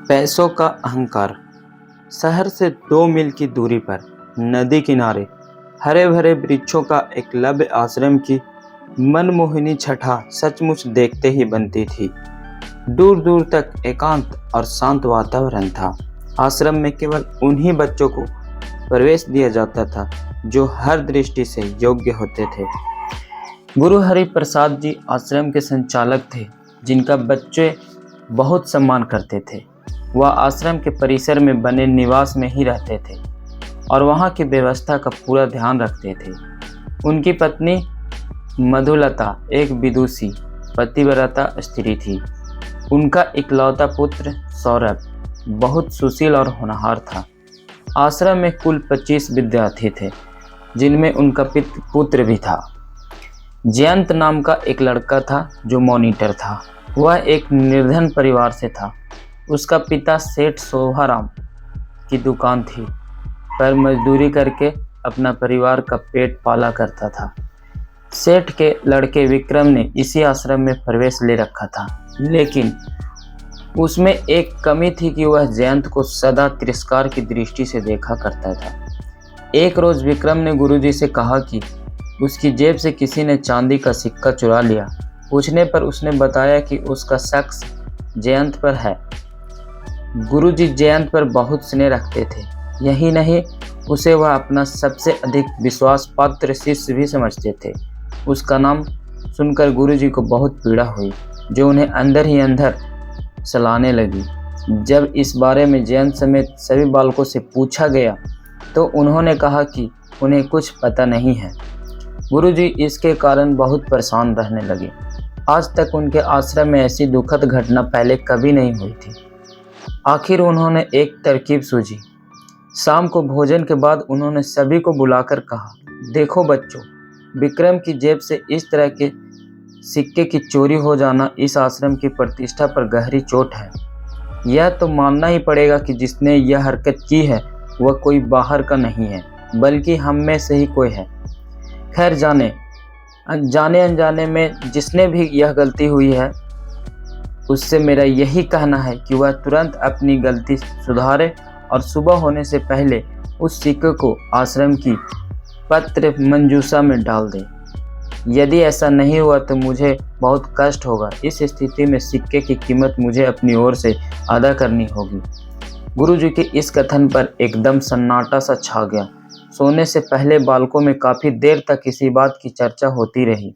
पैसों का अहंकार। शहर से 2 मील की दूरी पर नदी किनारे हरे भरे वृक्षों का एकलव्य आश्रम की मनमोहिनी छटा सचमुच देखते ही बनती थी। दूर दूर तक एकांत और शांत वातावरण था। आश्रम में केवल उन्हीं बच्चों को प्रवेश दिया जाता था जो हर दृष्टि से योग्य होते थे। गुरु हरि प्रसाद जी आश्रम के संचालक थे, जिनका बच्चे बहुत सम्मान करते थे। वह आश्रम के परिसर में बने निवास में ही रहते थे और वहाँ की व्यवस्था का पूरा ध्यान रखते थे। उनकी पत्नी मधुलता एक विदुषी पतिव्रता स्त्री थी। उनका इकलौता पुत्र सौरभ बहुत सुशील और होनहार था। आश्रम में कुल 25 विद्यार्थी थे, जिनमें उनका पुत्र भी था। जयंत नाम का एक लड़का था जो मॉनिटर था। वह एक निर्धन परिवार से था। उसका पिता सेठ शोभाराम की दुकान थी, पर मजदूरी करके अपना परिवार का पेट पाला करता था। सेठ के लड़के विक्रम ने इसी आश्रम में प्रवेश ले रखा था, लेकिन उसमें एक कमी थी कि वह जयंत को सदा तिरस्कार की दृष्टि से देखा करता था। एक रोज विक्रम ने गुरुजी से कहा कि उसकी जेब से किसी ने चांदी का सिक्का चुरा लिया। पूछने पर उसने बताया कि उसका शक जयंत पर है। गुरुजी जयंत पर बहुत स्नेह रखते थे। यही नहीं, उसे वह अपना सबसे अधिक विश्वास पात्र शिष्य भी समझते थे। उसका नाम सुनकर गुरुजी को बहुत पीड़ा हुई, जो उन्हें अंदर ही अंदर सलाने लगी। जब इस बारे में जयंत समेत सभी बालकों से पूछा गया तो उन्होंने कहा कि उन्हें कुछ पता नहीं है। गुरुजी इसके कारण बहुत परेशान रहने लगे। आज तक उनके आश्रम में ऐसी दुखद घटना पहले कभी नहीं हुई थी। आखिर उन्होंने एक तरकीब सूझी। शाम को भोजन के बाद उन्होंने सभी को बुलाकर कहा, देखो बच्चों, विक्रम की जेब से इस तरह के सिक्के की चोरी हो जाना इस आश्रम की प्रतिष्ठा पर गहरी चोट है। यह तो मानना ही पड़ेगा कि जिसने यह हरकत की है वह कोई बाहर का नहीं है, बल्कि हम में से ही कोई है। खैर, जाने अनजाने में जिसने भी यह गलती हुई है, उससे मेरा यही कहना है कि वह तुरंत अपनी गलती सुधारे और सुबह होने से पहले उस सिक्के को आश्रम की पत्र मंजूषा में डाल दे। यदि ऐसा नहीं हुआ तो मुझे बहुत कष्ट होगा। इस स्थिति में सिक्के की कीमत मुझे अपनी ओर से अदा करनी होगी। गुरुजी के इस कथन पर एकदम सन्नाटा सा छा गया। सोने से पहले बालकों में काफी देर तक इसी बात की चर्चा होती रही।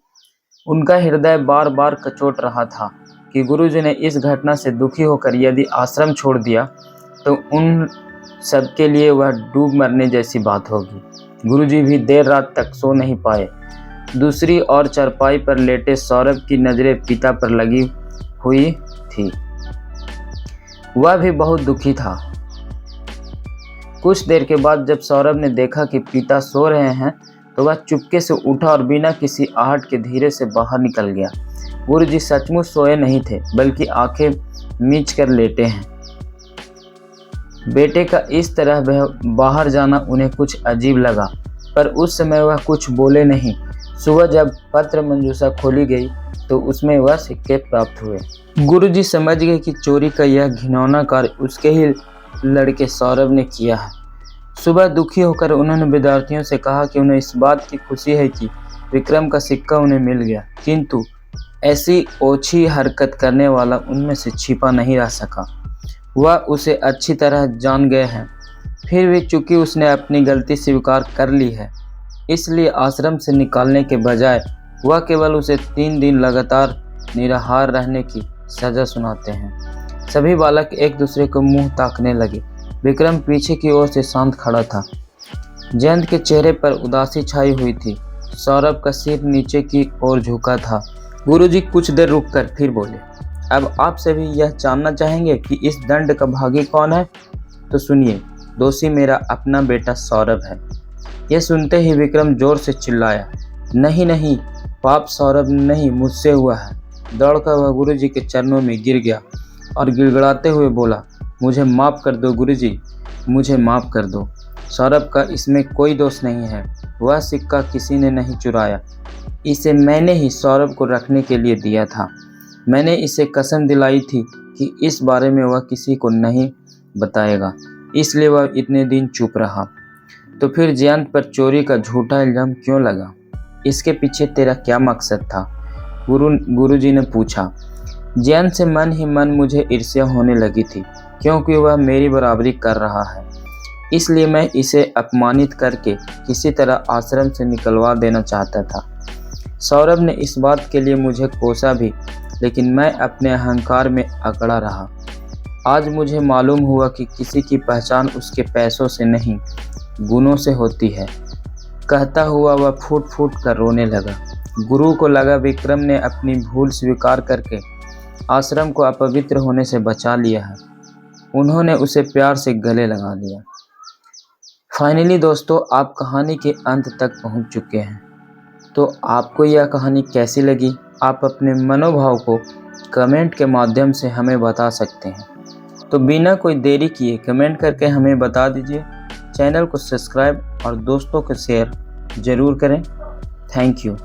उनका हृदय बार बार कचोट रहा था कि गुरुजी ने इस घटना से दुखी होकर यदि आश्रम छोड़ दिया तो उन सबके लिए वह डूब मरने जैसी बात होगी। गुरुजी भी देर रात तक सो नहीं पाए। दूसरी ओर चारपाई पर लेटे सौरभ की नजरें पिता पर लगी हुई थी। वह भी बहुत दुखी था। कुछ देर के बाद जब सौरभ ने देखा कि पिता सो रहे हैं तो वह चुपके से उठा और बिना किसी आहट के धीरे से बाहर निकल गया। गुरुजी सचमुच सोए नहीं थे, बल्कि आंखें मीच कर लेटे हैं। बेटे का इस तरह बाहर जाना उन्हें कुछ अजीब लगा, पर उस समय वह कुछ बोले नहीं। सुबह जब पत्र मंजूषा खोली गई तो उसमें वह सिक्के प्राप्त हुए। गुरुजी समझ गए कि चोरी का यह घिनौना कार्य उसके ही लड़के सौरभ ने किया है। सुबह दुखी होकर उन्होंने विद्यार्थियों से कहा कि उन्हें इस बात की खुशी है कि विक्रम का सिक्का उन्हें मिल गया, किंतु ऐसी ओछी हरकत करने वाला उनमें से छिपा नहीं रह सका। वह उसे अच्छी तरह जान गए हैं। फिर भी चूंकि उसने अपनी गलती स्वीकार कर ली है, इसलिए आश्रम से निकालने के बजाय वह केवल उसे 3 दिन लगातार निराहार रहने की सजा सुनाते हैं। सभी बालक एक दूसरे को मुंह ताकने लगे। विक्रम पीछे की ओर से शांत खड़ा था। जयंत के चेहरे पर उदासी छाई हुई थी। सौरभ का सिर नीचे की ओर झुका था। गुरुजी कुछ देर रुककर फिर बोले, अब आप सभी यह जानना चाहेंगे कि इस दंड का भागी कौन है? तो सुनिए, दोषी मेरा अपना बेटा सौरभ है। यह सुनते ही विक्रम जोर से चिल्लाया, नहीं नहीं, पाप सौरभ नहीं, मुझसे हुआ है। दौड़कर वह गुरुजी के चरणों में गिर गया और गिड़गिड़ाते हुए बोला, मुझे माफ़ कर दो गुरुजी, मुझे माफ़ कर दो। सौरभ का इसमें कोई दोष नहीं है। वह सिक्का किसी ने नहीं चुराया। इसे मैंने ही सौरभ को रखने के लिए दिया था। मैंने इसे कसम दिलाई थी कि इस बारे में वह किसी को नहीं बताएगा, इसलिए वह इतने दिन चुप रहा। तो फिर जयंत पर चोरी का झूठा इल्जाम क्यों लगा? इसके पीछे तेरा क्या मकसद था? गुरुजी ने पूछा। जयंत से मन ही मन मुझे ईर्ष्या होने लगी थी, क्योंकि वह मेरी बराबरी कर रहा है। इसलिए मैं इसे अपमानित करके किसी तरह आश्रम से निकलवा देना चाहता था। सौरभ ने इस बात के लिए मुझे कोसा भी, लेकिन मैं अपने अहंकार में अकड़ा रहा। आज मुझे मालूम हुआ कि किसी की पहचान उसके पैसों से नहीं, गुणों से होती है। कहता हुआ वह फूट फूट कर रोने लगा। गुरु को लगा विक्रम ने अपनी भूल स्वीकार करके आश्रम को अपवित्र होने से बचा लिया है। उन्होंने उसे प्यार से गले लगा लिया। फाइनली दोस्तों, आप कहानी के अंत तक पहुंच चुके हैं। तो आपको यह कहानी कैसी लगी? आप अपने मनोभाव को कमेंट के माध्यम से हमें बता सकते हैं। तो बिना कोई देरी किए कमेंट करके हमें बता दीजिए। चैनल को सब्सक्राइब और दोस्तों को शेयर ज़रूर करें। Thank you.